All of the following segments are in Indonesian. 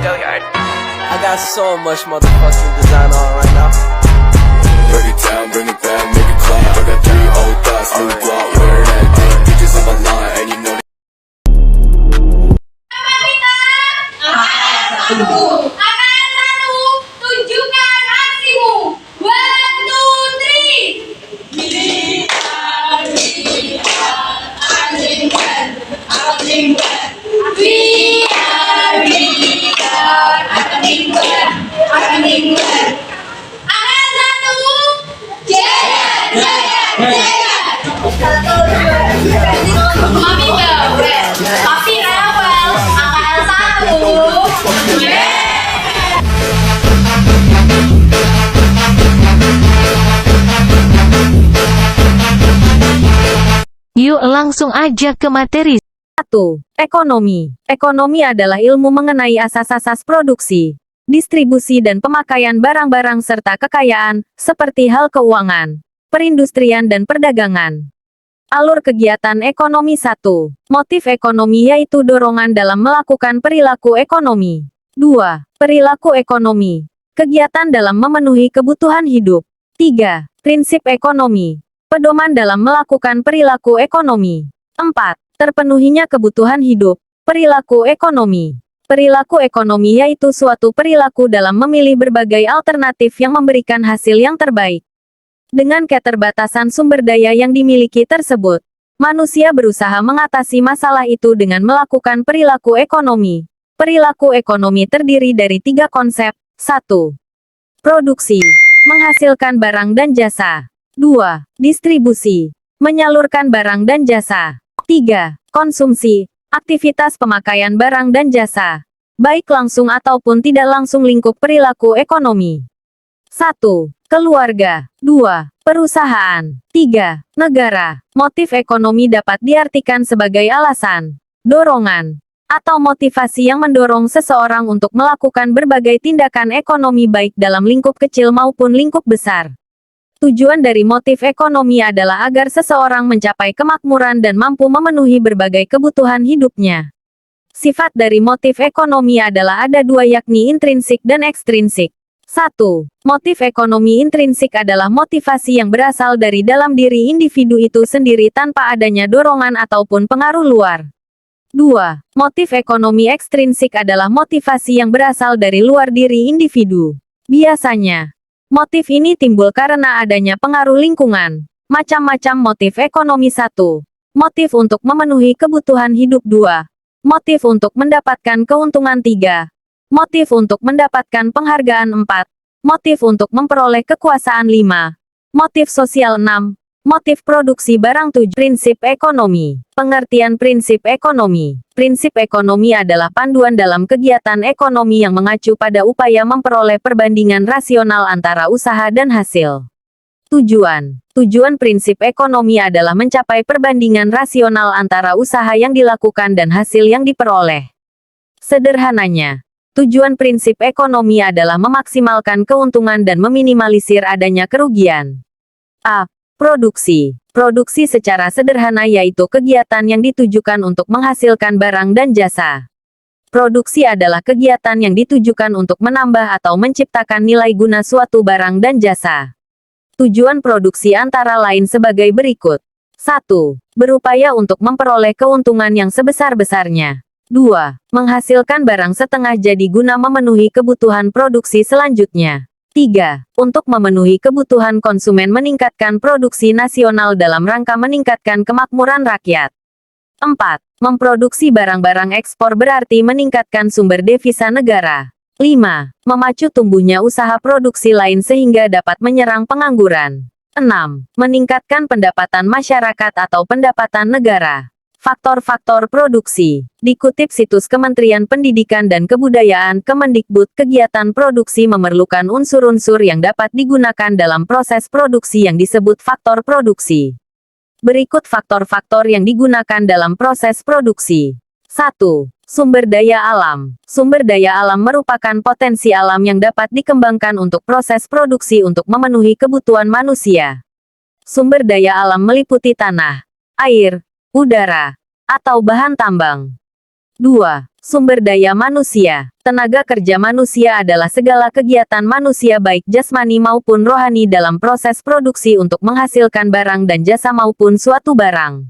I got so much motherfucking design on right now. Break it down, bring it back, make it clap. I got 3 old thoughts, new block, wear that thing. Bitches on my line, and you know Tunjukkan aksimu. 1, 2, 3. Angkat 1, jaya, jaya, jaya. Mami bawel, papi rewel. Angkat 1, Yuk langsung aja ke materi. 1. Ekonomi. Ekonomi adalah ilmu mengenai asas-asas produksi, distribusi dan pemakaian barang-barang serta kekayaan, seperti hal keuangan, perindustrian dan perdagangan. Alur kegiatan ekonomi 1. Motif ekonomi yaitu dorongan dalam melakukan perilaku ekonomi. 2. Perilaku ekonomi. Kegiatan dalam memenuhi kebutuhan hidup. 3. Prinsip ekonomi. Pedoman dalam melakukan perilaku ekonomi. 4. Terpenuhinya kebutuhan hidup. Perilaku ekonomi. Perilaku ekonomi yaitu suatu perilaku dalam memilih berbagai alternatif yang memberikan hasil yang terbaik. Dengan keterbatasan sumber daya yang dimiliki tersebut, manusia berusaha mengatasi masalah itu dengan melakukan perilaku ekonomi. Perilaku ekonomi terdiri dari 3 konsep. 1. Produksi. Menghasilkan barang dan jasa. 2. Distribusi. Menyalurkan barang dan jasa. 3. Konsumsi. Aktivitas pemakaian barang dan jasa, baik langsung ataupun tidak langsung lingkup perilaku ekonomi. 1. Keluarga. 2. Perusahaan. 3. Negara. Motif ekonomi dapat diartikan sebagai alasan, dorongan, atau motivasi yang mendorong seseorang untuk melakukan berbagai tindakan ekonomi baik dalam lingkup kecil maupun lingkup besar. Tujuan dari motif ekonomi adalah agar seseorang mencapai kemakmuran dan mampu memenuhi berbagai kebutuhan hidupnya. Sifat dari motif ekonomi adalah ada 2 yakni intrinsik dan ekstrinsik. 1. Motif ekonomi intrinsik adalah motivasi yang berasal dari dalam diri individu itu sendiri tanpa adanya dorongan ataupun pengaruh luar. 2. Motif ekonomi ekstrinsik adalah motivasi yang berasal dari luar diri individu. Biasanya, motif ini timbul karena adanya pengaruh lingkungan. Macam-macam motif ekonomi. 1. Motif untuk memenuhi kebutuhan hidup. 2. Motif untuk mendapatkan keuntungan. 3. Motif untuk mendapatkan penghargaan. 4. Motif untuk memperoleh kekuasaan. 5. Motif sosial. 6. Motif produksi barang. 7. Prinsip ekonomi. Pengertian prinsip ekonomi. Prinsip ekonomi adalah panduan dalam kegiatan ekonomi yang mengacu pada upaya memperoleh perbandingan rasional antara usaha dan hasil. Tujuan. Tujuan prinsip ekonomi adalah mencapai perbandingan rasional antara usaha yang dilakukan dan hasil yang diperoleh. Sederhananya, tujuan prinsip ekonomi adalah memaksimalkan keuntungan dan meminimalisir adanya kerugian. A. Produksi. Produksi secara sederhana yaitu kegiatan yang ditujukan untuk menghasilkan barang dan jasa. Produksi adalah kegiatan yang ditujukan untuk menambah atau menciptakan nilai guna suatu barang dan jasa. Tujuan produksi antara lain sebagai berikut. 1. Berupaya untuk memperoleh keuntungan yang sebesar-besarnya. 2. Menghasilkan barang setengah jadi guna memenuhi kebutuhan produksi selanjutnya. 3. Untuk memenuhi kebutuhan konsumen meningkatkan produksi nasional dalam rangka meningkatkan kemakmuran rakyat. 4. Memproduksi barang-barang ekspor berarti meningkatkan sumber devisa negara. 5. Memacu tumbuhnya usaha produksi lain sehingga dapat menyerang pengangguran. 6. Meningkatkan pendapatan masyarakat atau pendapatan negara. Faktor-faktor produksi. Dikutip situs Kementerian Pendidikan dan Kebudayaan Kemendikbud, kegiatan produksi memerlukan unsur-unsur yang dapat digunakan dalam proses produksi yang disebut faktor produksi. Berikut faktor-faktor yang digunakan dalam proses produksi. 1. Sumber daya alam. Sumber daya alam merupakan potensi alam yang dapat dikembangkan untuk proses produksi untuk memenuhi kebutuhan manusia. Sumber daya alam meliputi tanah, air, udara, atau bahan tambang. 2. Sumber daya manusia. Tenaga kerja manusia adalah segala kegiatan manusia baik jasmani maupun rohani dalam proses produksi untuk menghasilkan barang dan jasa maupun suatu barang.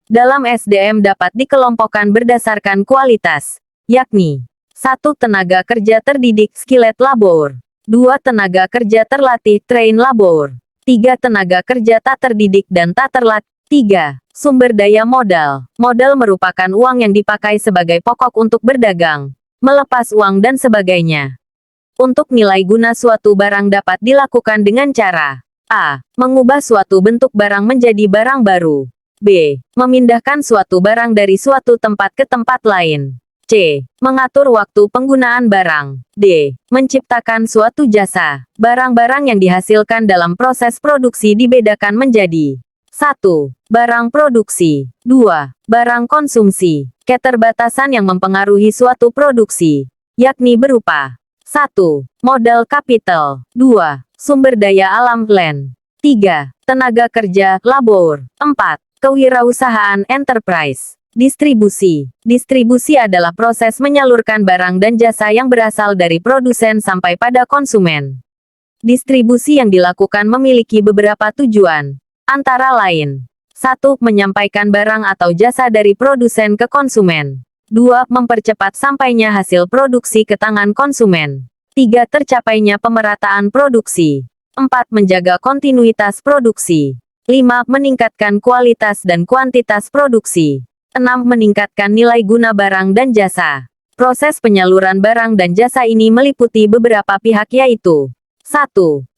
Dalam SDM dapat dikelompokkan berdasarkan kualitas, yakni 1. Tenaga kerja terdidik skilled labor. 2. Tenaga kerja terlatih trained labor. 3. Tenaga kerja tak terdidik dan tak terlatih. 3. Sumber daya modal. Modal merupakan uang yang dipakai sebagai pokok untuk berdagang, melepas uang dan sebagainya. Untuk nilai guna suatu barang dapat dilakukan dengan cara A. Mengubah suatu bentuk barang menjadi barang baru. B. Memindahkan suatu barang dari suatu tempat ke tempat lain. C. Mengatur waktu penggunaan barang. D. Menciptakan suatu jasa. Barang-barang yang dihasilkan dalam proses produksi dibedakan menjadi 1. Barang produksi. 2. Barang konsumsi. Keterbatasan yang mempengaruhi suatu produksi, yakni berupa 1. Modal kapital. 2. Sumber daya alam land. 3. Tenaga kerja labor. 4. Kewirausahaan enterprise. Distribusi. Distribusi adalah proses menyalurkan barang dan jasa yang berasal dari produsen sampai pada konsumen. Distribusi yang dilakukan memiliki beberapa tujuan. Antara lain, 1. Menyampaikan barang atau jasa dari produsen ke konsumen. 2. Mempercepat sampainya hasil produksi ke tangan konsumen. 3. Tercapainya pemerataan produksi. 4. Menjaga kontinuitas produksi. 5. Meningkatkan kualitas dan kuantitas produksi. 6. Meningkatkan nilai guna barang dan jasa. Proses penyaluran barang dan jasa ini meliputi beberapa pihak yaitu 1.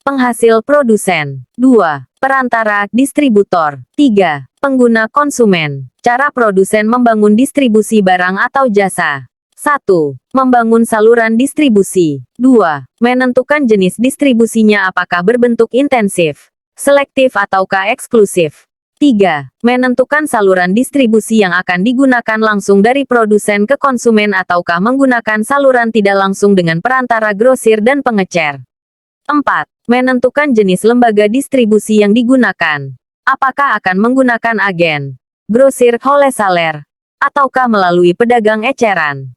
Penghasil produsen. 2. Perantara, distributor. 3. Pengguna konsumen. Cara produsen membangun distribusi barang atau jasa. 1. Membangun saluran distribusi. 2. Menentukan jenis distribusinya apakah berbentuk intensif, selektif ataukah eksklusif. 3. Menentukan saluran distribusi yang akan digunakan langsung dari produsen ke konsumen ataukah menggunakan saluran tidak langsung dengan perantara grosir dan pengecer. 4. Menentukan jenis lembaga distribusi yang digunakan. Apakah akan menggunakan agen, grosir, wholesaler, ataukah melalui pedagang eceran.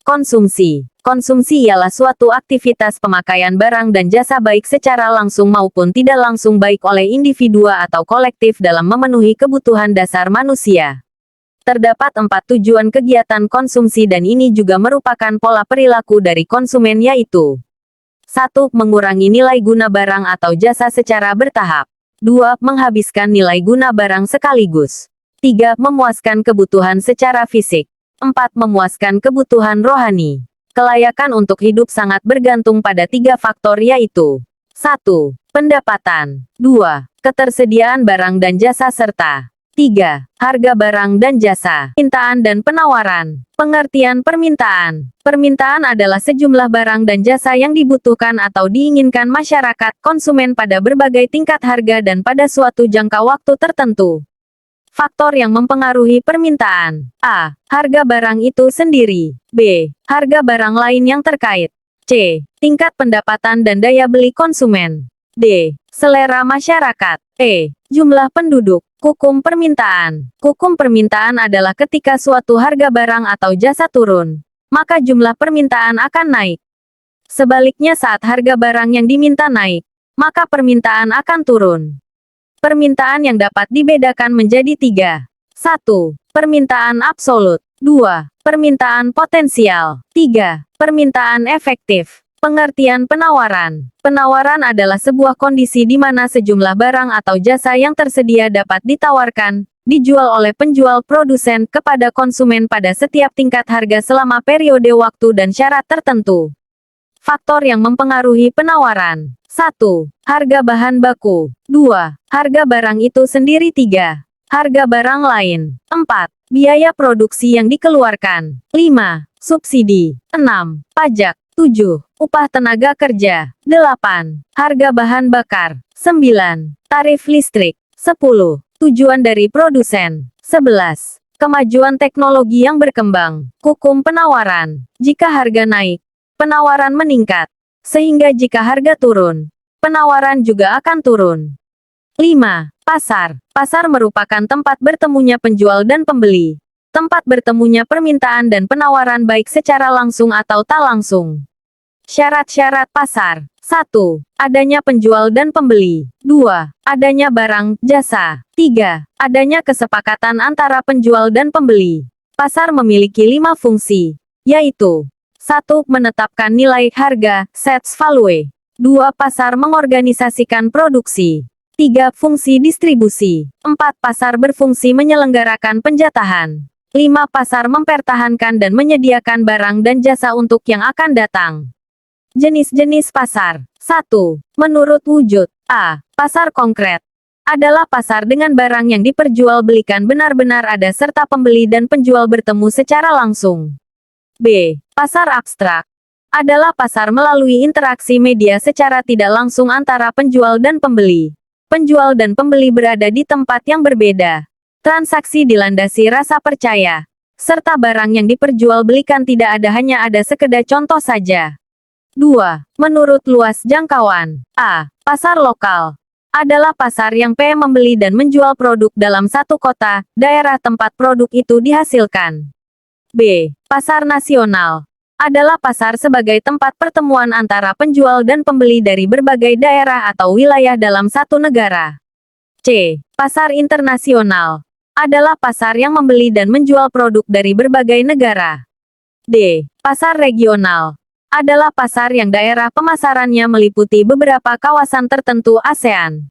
Konsumsi. Konsumsi ialah suatu aktivitas pemakaian barang dan jasa baik secara langsung maupun tidak langsung baik oleh individu atau kolektif dalam memenuhi kebutuhan dasar manusia. Terdapat 4 tujuan kegiatan konsumsi dan ini juga merupakan pola perilaku dari konsumen yaitu 1. Mengurangi nilai guna barang atau jasa secara bertahap. 2. Menghabiskan nilai guna barang sekaligus. 3. Memuaskan kebutuhan secara fisik. 4. Memuaskan kebutuhan rohani. Kelayakan untuk hidup sangat bergantung pada 3 faktor yaitu 1. Pendapatan. 2. Ketersediaan barang dan jasa serta 3. Harga barang dan jasa. Permintaan dan penawaran. Pengertian permintaan. Permintaan adalah sejumlah barang dan jasa yang dibutuhkan atau diinginkan masyarakat konsumen pada berbagai tingkat harga dan pada suatu jangka waktu tertentu. Faktor yang mempengaruhi permintaan. A. Harga barang itu sendiri. B. Harga barang lain yang terkait. C. Tingkat pendapatan dan daya beli konsumen. D. Selera masyarakat. E. Jumlah penduduk. Hukum permintaan. Hukum permintaan adalah ketika suatu harga barang atau jasa turun, maka jumlah permintaan akan naik. Sebaliknya saat harga barang yang diminta naik, maka permintaan akan turun. Permintaan yang dapat dibedakan menjadi 3. 1. Permintaan absolut. 2. Permintaan potensial. 3. Permintaan efektif. Pengertian penawaran. Penawaran adalah sebuah kondisi di mana sejumlah barang atau jasa yang tersedia dapat ditawarkan, dijual oleh penjual produsen kepada konsumen pada setiap tingkat harga selama periode waktu dan syarat tertentu. Faktor yang mempengaruhi penawaran. 1. Harga bahan baku. 2. Harga barang itu sendiri. 3. Harga barang lain. 4. Biaya produksi yang dikeluarkan. 5. Subsidi. 6. Pajak. 7. Upah tenaga kerja. 8. Harga bahan bakar. 9. Tarif listrik. 10. Tujuan dari produsen. 11. Kemajuan teknologi yang berkembang. Hukum penawaran. Jika harga naik, penawaran meningkat. Sehingga jika harga turun, penawaran juga akan turun. 5. Pasar. Pasar merupakan tempat bertemunya penjual dan pembeli. Tempat bertemunya permintaan dan penawaran baik secara langsung atau tak langsung. Syarat-syarat pasar. 1. Adanya penjual dan pembeli. 2. Adanya barang, jasa. 3. Adanya kesepakatan antara penjual dan pembeli. Pasar memiliki 5 fungsi, yaitu 1. Menetapkan nilai harga, sets value. 2. Pasar mengorganisasikan produksi. 3. Fungsi distribusi. 4. Pasar berfungsi menyelenggarakan penjatahan. 5. Pasar mempertahankan dan menyediakan barang dan jasa untuk yang akan datang. Jenis-jenis pasar. 1. Menurut wujud. A. Pasar konkret. Adalah pasar dengan barang yang diperjualbelikan benar-benar ada serta pembeli dan penjual bertemu secara langsung. B. Pasar abstrak. Adalah pasar melalui interaksi media secara tidak langsung antara penjual dan pembeli. Penjual dan pembeli berada di tempat yang berbeda. Transaksi dilandasi rasa percaya. Serta barang yang diperjualbelikan tidak ada hanya ada sekedar contoh saja. 2. Menurut luas jangkauan. A. Pasar lokal. Adalah pasar yang membeli dan menjual produk dalam satu kota, daerah tempat produk itu dihasilkan. B. Pasar nasional. Adalah pasar sebagai tempat pertemuan antara penjual dan pembeli dari berbagai daerah atau wilayah dalam satu negara. C. Pasar internasional. Adalah pasar yang membeli dan menjual produk dari berbagai negara. D. Pasar regional. Adalah pasar yang daerah pemasarannya meliputi beberapa kawasan tertentu ASEAN.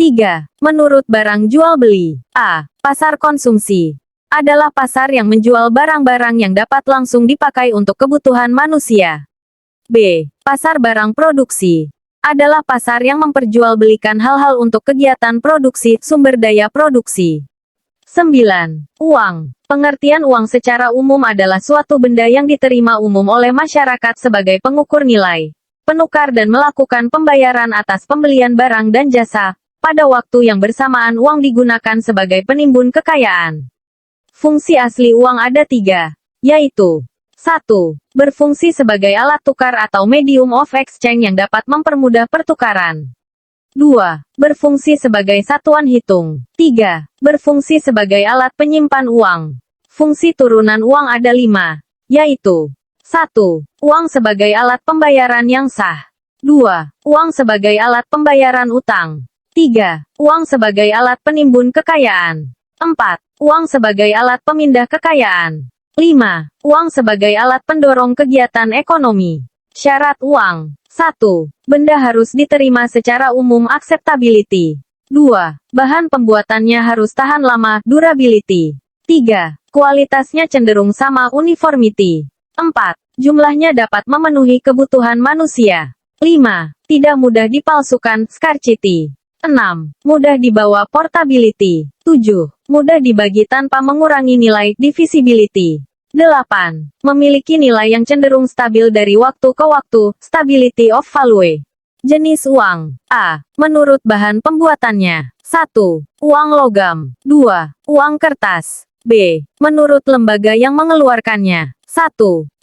3. Menurut barang jual beli. A. Pasar konsumsi. Adalah pasar yang menjual barang-barang yang dapat langsung dipakai untuk kebutuhan manusia. B. Pasar barang produksi. Adalah pasar yang memperjualbelikan hal-hal untuk kegiatan produksi, sumber daya produksi. 9. Uang. Pengertian uang secara umum adalah suatu benda yang diterima umum oleh masyarakat sebagai pengukur nilai, penukar dan melakukan pembayaran atas pembelian barang dan jasa. Pada waktu yang bersamaan uang digunakan sebagai penimbun kekayaan. Fungsi asli uang ada 3, yaitu 1. Berfungsi sebagai alat tukar atau medium of exchange yang dapat mempermudah pertukaran. 2. Berfungsi sebagai satuan hitung. 3. Berfungsi sebagai alat penyimpan uang. Fungsi turunan uang ada 5, yaitu 1. Uang sebagai alat pembayaran yang sah. 2. Uang sebagai alat pembayaran utang. 3. Uang sebagai alat penimbun kekayaan. 4. Uang sebagai alat pemindah kekayaan. 5. Uang sebagai alat pendorong kegiatan ekonomi. Syarat uang. 1. Benda harus diterima secara umum acceptability. 2. Bahan pembuatannya harus tahan lama durability. 3. Kualitasnya cenderung sama uniformity. 4. Jumlahnya dapat memenuhi kebutuhan manusia. 5. Tidak mudah dipalsukan scarcity. 6. Mudah dibawa portability. 7. Mudah dibagi tanpa mengurangi nilai divisibility. 8. Memiliki nilai yang cenderung stabil dari waktu ke waktu, stability of value. Jenis uang. A. Menurut bahan pembuatannya. 1. Uang logam. 2. Uang kertas. B. Menurut lembaga yang mengeluarkannya. 1.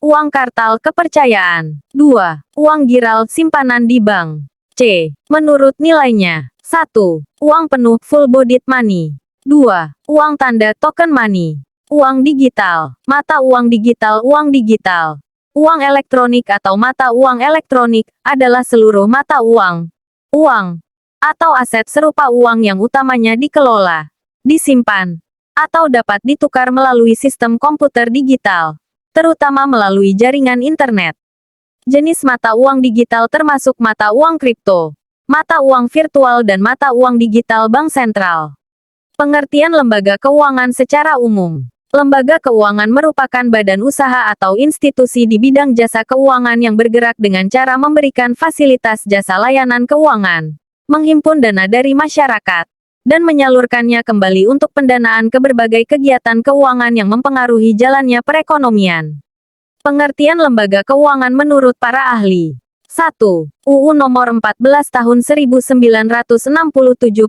Uang kartal kepercayaan. 2. Uang giral simpanan di bank. C. Menurut nilainya. 1. Uang penuh full-bodied money. 2. Uang tanda token money. Uang digital, mata uang digital. Uang digital, uang elektronik atau mata uang elektronik, adalah seluruh mata uang, atau aset serupa uang yang utamanya dikelola, disimpan, atau dapat ditukar melalui sistem komputer digital, terutama melalui jaringan internet. Jenis mata uang digital termasuk mata uang kripto, mata uang virtual dan mata uang digital bank sentral. Pengertian lembaga keuangan secara umum. Lembaga keuangan merupakan badan usaha atau institusi di bidang jasa keuangan yang bergerak dengan cara memberikan fasilitas jasa layanan keuangan, menghimpun dana dari masyarakat, dan menyalurkannya kembali untuk pendanaan ke berbagai kegiatan keuangan yang mempengaruhi jalannya perekonomian. Pengertian lembaga keuangan menurut para ahli. 1. UU Nomor 14 Tahun 1967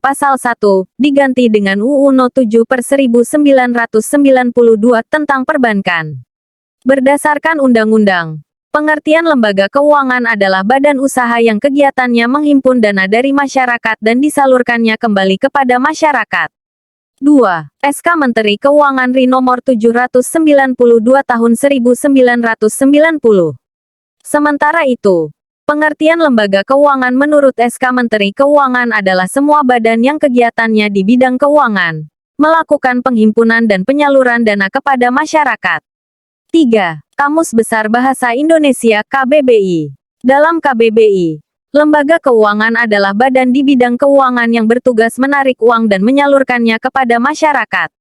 Pasal 1, diganti dengan UU No 7/1992 tentang perbankan. Berdasarkan undang-undang, pengertian lembaga keuangan adalah badan usaha yang kegiatannya menghimpun dana dari masyarakat dan disalurkannya kembali kepada masyarakat. 2. SK Menteri Keuangan RI Nomor 792 Tahun 1990. Sementara itu, pengertian lembaga keuangan menurut SK Menteri Keuangan adalah semua badan yang kegiatannya di bidang keuangan, melakukan penghimpunan dan penyaluran dana kepada masyarakat. 3. Kamus Besar Bahasa Indonesia KBBI. Dalam KBBI, lembaga keuangan adalah badan di bidang keuangan yang bertugas menarik uang dan menyalurkannya kepada masyarakat.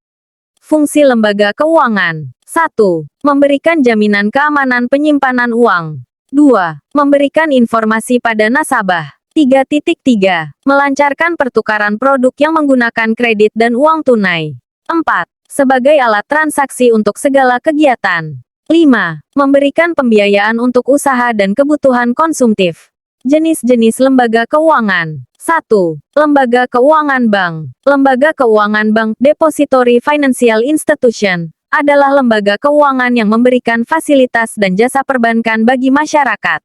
Fungsi lembaga keuangan: 1. Memberikan jaminan keamanan penyimpanan uang. 2. Memberikan informasi pada nasabah. 3.3. Melancarkan pertukaran produk yang menggunakan kredit dan uang tunai. 4. Sebagai alat transaksi untuk segala kegiatan. 5. Memberikan pembiayaan untuk usaha dan kebutuhan konsumtif. Jenis-jenis lembaga keuangan. 1. Lembaga keuangan bank. Lembaga keuangan bank, Depository Financial Institution, adalah lembaga keuangan yang memberikan fasilitas dan jasa perbankan bagi masyarakat.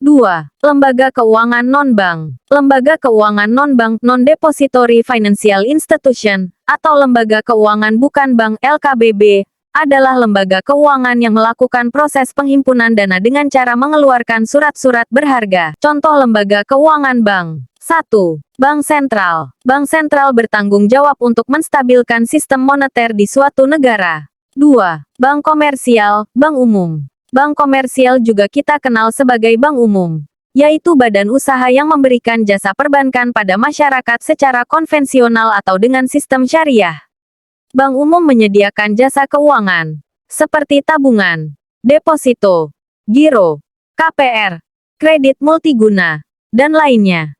2. Lembaga keuangan non-bank. Lembaga keuangan non-bank, Non-Depository Financial Institution, atau lembaga keuangan bukan bank LKBB, adalah lembaga keuangan yang melakukan proses penghimpunan dana dengan cara mengeluarkan surat-surat berharga. Contoh lembaga keuangan bank. 1. Bank sentral. Bank sentral bertanggung jawab untuk menstabilkan sistem moneter di suatu negara. 2. Bank komersial, bank umum. Bank komersial juga kita kenal sebagai bank umum, yaitu badan usaha yang memberikan jasa perbankan pada masyarakat secara konvensional atau dengan sistem syariah. Bank umum menyediakan jasa keuangan, seperti tabungan, deposito, giro, KPR, kredit multiguna, dan lainnya.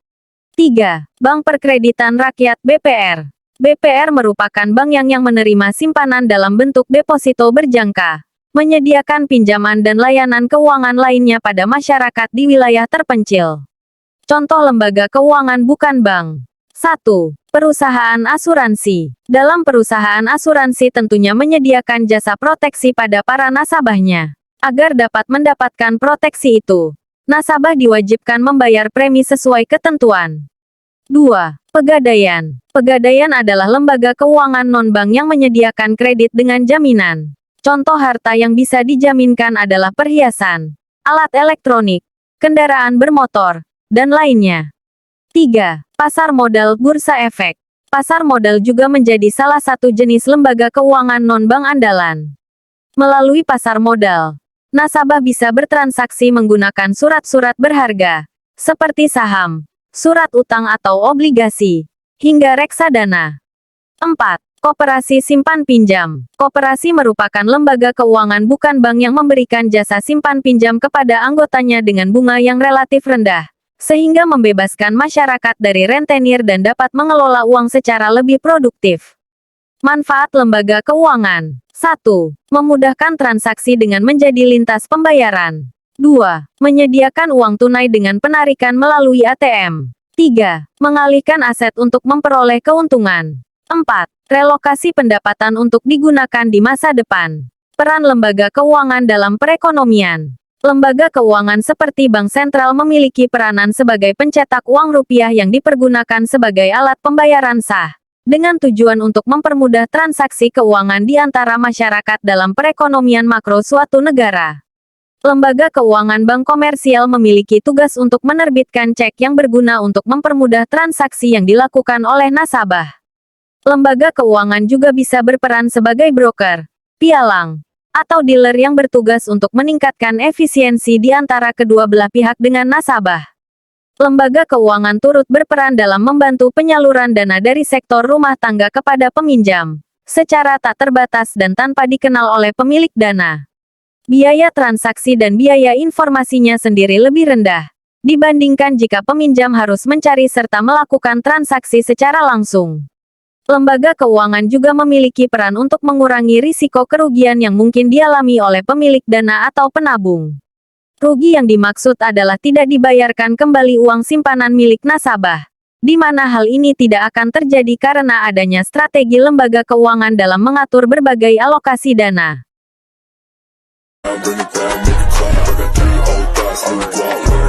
3. Bank Perkreditan Rakyat BPR. BPR merupakan bank yang menerima simpanan dalam bentuk deposito berjangka, menyediakan pinjaman dan layanan keuangan lainnya pada masyarakat di wilayah terpencil. Contoh lembaga keuangan bukan bank. 1. Perusahaan asuransi. Dalam perusahaan asuransi tentunya menyediakan jasa proteksi pada para nasabahnya. Agar dapat mendapatkan proteksi itu, nasabah diwajibkan membayar premi sesuai ketentuan. 2. Pegadaian. Pegadaian adalah lembaga keuangan non-bank yang menyediakan kredit dengan jaminan. Contoh harta yang bisa dijaminkan adalah perhiasan, alat elektronik, kendaraan bermotor, dan lainnya. 3. Pasar modal bursa efek. Pasar modal juga menjadi salah satu jenis lembaga keuangan non-bank andalan. Melalui pasar modal, nasabah bisa bertransaksi menggunakan surat-surat berharga, seperti saham, surat utang atau obligasi, hingga reksadana. 4. Koperasi simpan pinjam. Koperasi merupakan lembaga keuangan bukan bank yang memberikan jasa simpan pinjam kepada anggotanya dengan bunga yang relatif rendah, sehingga membebaskan masyarakat dari rentenir dan dapat mengelola uang secara lebih produktif. Manfaat lembaga keuangan. 1. Memudahkan transaksi dengan menjadi lintas pembayaran. 2. Menyediakan uang tunai dengan penarikan melalui ATM. 3. Mengalihkan aset untuk memperoleh keuntungan. 4. Relokasi pendapatan untuk digunakan di masa depan. Peran lembaga keuangan dalam perekonomian. Lembaga keuangan seperti bank sentral memiliki peranan sebagai pencetak uang rupiah yang dipergunakan sebagai alat pembayaran sah, dengan tujuan untuk mempermudah transaksi keuangan di antara masyarakat dalam perekonomian makro suatu negara. Lembaga keuangan bank komersial memiliki tugas untuk menerbitkan cek yang berguna untuk mempermudah transaksi yang dilakukan oleh nasabah. Lembaga keuangan juga bisa berperan sebagai broker, pialang, atau dealer yang bertugas untuk meningkatkan efisiensi di antara kedua belah pihak dengan nasabah. Lembaga keuangan turut berperan dalam membantu penyaluran dana dari sektor rumah tangga kepada peminjam, secara tak terbatas dan tanpa dikenal oleh pemilik dana. Biaya transaksi dan biaya informasinya sendiri lebih rendah, dibandingkan jika peminjam harus mencari serta melakukan transaksi secara langsung. Lembaga keuangan juga memiliki peran untuk mengurangi risiko kerugian yang mungkin dialami oleh pemilik dana atau penabung. Rugi yang dimaksud adalah tidak dibayarkan kembali uang simpanan milik nasabah, di mana hal ini tidak akan terjadi karena adanya strategi lembaga keuangan dalam mengatur berbagai alokasi dana. Bring it down, make it clap. I got 3 old thoughts, new guap,